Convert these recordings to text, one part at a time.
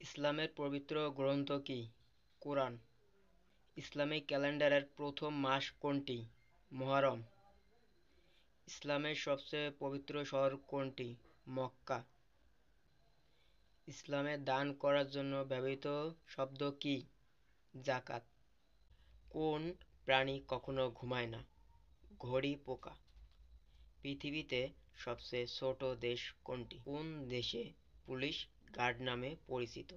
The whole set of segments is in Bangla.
ইসলামের পবিত্র গ্রন্থ কি? কুরআন। ইসলামিক ক্যালেন্ডারের প্রথম মাস কোনটি? মুহররম। ইসলামের সবচেয়ে পবিত্র শহর কোনটি? মক্কা। ইসলামে দান করার জন্য ব্যবহৃত শব্দ কি? যাকাত। কোন প্রাণী কখনো ঘুমায় না? ঘড়ি পোকা। পৃথিবীতে সবচেয়ে ছোট দেশ কোনটি? কোন দেশে পুলিশ গার্ড নামে পরিচিত?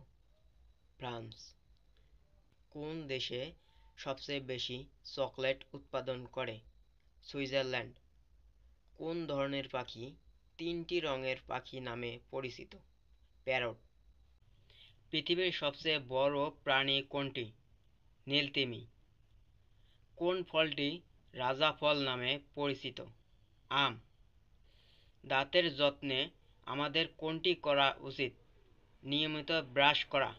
ফ্রান্স। কোন দেশে সবচেয়ে বেশি চকলেট উৎপাদন করে? সুইজারল্যান্ড। কোন ধরনের পাখি তিনটি রঙের পাখি নামে পরিচিত? প্যারট। পৃথিবীর সবচেয়ে বড় প্রাণী কোনটি? নীলতিমি। কোন ফলটি রাজা ফল নামে পরিচিত? আম। দাঁতের যত্নে আমাদের কোনটি করা উচিত? নিয়মিত ব্রাশ করা।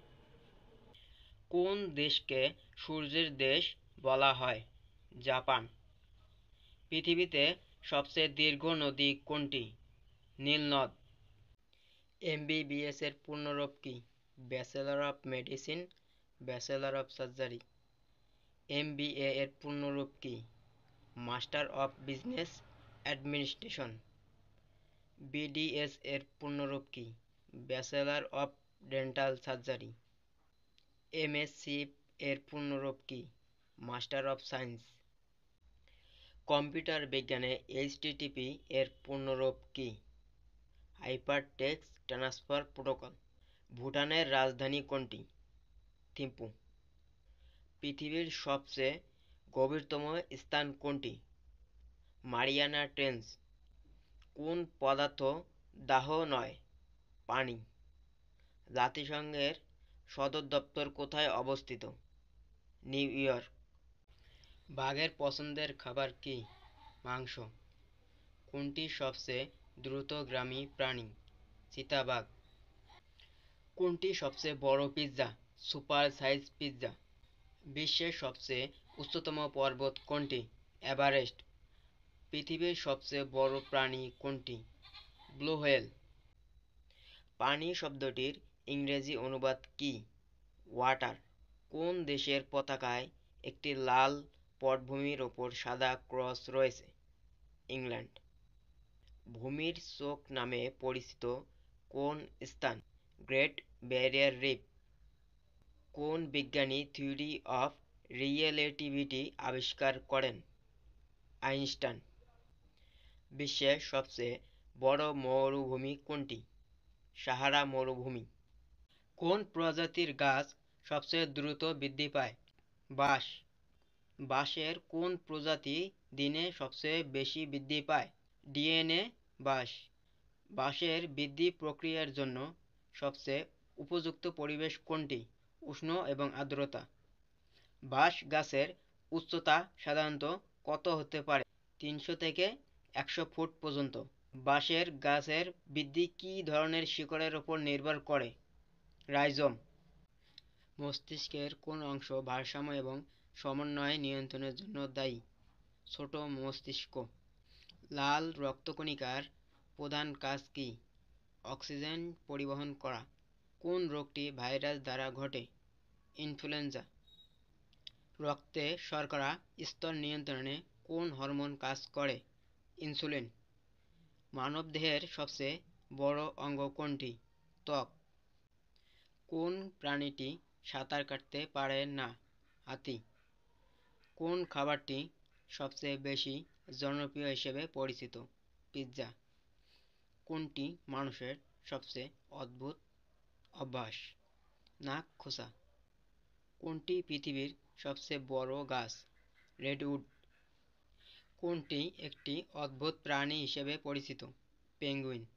কোন দেশকে সূর্যের দেশ বলা হয়? জাপান। পৃথিবীতে সবচেয়ে দীর্ঘ নদী কোনটি? নীল নদ। এমবিবিএস এর পূর্ণরূপ কি? Bachelor of medicine, bachelor of surgery. MBA এর পূর্ণরূপ কি? Master of business administration. BDS এর পূর্ণরূপ কি? Bachelor of dental surgery. MSc এর পূর্ণরূপ কি? Master of science. কম্পিউটার বিজ্ঞানে এইচটিটিপি এর পূর্ণরূপ কি? Hypertext transfer protocol. ভুটানের রাজধানী কোনটি? থিম্পু। পৃথিবীর সবচেয়ে গভীরতম স্থান কোনটি? Mariana trench. কোন পদার্থ দাহ্য নয়? পানি। জাতিসংঘের সদর দপ্তর কোথায় অবস্থিত? New York. বাঘের পছন্দের খাবার কি? মাংস। কোনটি সবচেয়ে দ্রুতগামী প্রাণী? চিতাবাঘ। কোনটি সবচেয়ে বড় পিৎজা? Super size pizza. বিশ্বের সবচেয়ে উচ্চতম পর্বত কোনটি? এভারেস্ট। পৃথিবীর সবচেয়ে বড় প্রাণী কোনটি? Blue whale. পানি শব্দটির ইংরেজি অনুবাদ কি? ওয়াটার। কোন দেশের পতাকায় একটি লাল পটভূমির ওপর সাদা ক্রস রয়েছে? ইংল্যান্ড। ভূমির চোখ নামে পরিচিত কোন স্থান? Great barrier reef. কোন বিজ্ঞানী থিওরি অফ রিলেটিভিটি আবিষ্কার করেন? আইনস্টাইন। বিশ্বের সবচেয়ে বড় মরুভূমি কোনটি? সাহারা মরুভূমি। কোন প্রজাতির গাছ সবচেয়ে দ্রুত বৃদ্ধি পায়? বাঁশ। বাঁশের কোন প্রজাতি দিনে সবচেয়ে বেশি বৃদ্ধি পায়? ডিএনএ বাঁশ। বাঁশের বৃদ্ধি প্রক্রিয়ার জন্য সবচেয়ে উপযুক্ত পরিবেশ কোনটি? উষ্ণ এবং আর্দ্রতা। বাঁশ গাছের উচ্চতা সাধারণত কত হতে পারে? 300 থেকে 100 ফুট পর্যন্ত। বাঁশের গাছের বৃদ্ধি কী ধরনের শিকড়ের উপর নির্ভর করে? রাইজোম। মস্তিষ্কের কোন অংশ ভারসাম্য এবং সমন্বয় নিয়ন্ত্রণের জন্য দায়ী? ছোট মস্তিষ্ক। লাল রক্তকণিকার প্রধান কাজ কি? অক্সিজেন পরিবহন করা। কোন রোগটি ভাইরাস দ্বারা ঘটে? ইনফ্লুয়েঞ্জা। রক্তে শর্করা স্তর নিয়ন্ত্রণে কোন হরমোন কাজ করে? ইনসুলিন। মানবদেহের সবচেয়ে বড় অঙ্গ কোনটি? ত্বক। কোন প্রাণীটি সাঁতার কাটতে পারে না? হাতি। কোন খাবারটি সবচেয়ে বেশি জনপ্রিয় হিসেবে পরিচিত? পিৎজা। কোনটি মানুষের সবচেয়ে অদ্ভুত অভ্যাস? নাক খোঁচা। কোনটি পৃথিবীর সবচেয়ে বড় গাছ? রেডউড। কোনটি একটি অদ্ভুত প্রাণী হিসেবে পরিচিত? পেঙ্গুইন।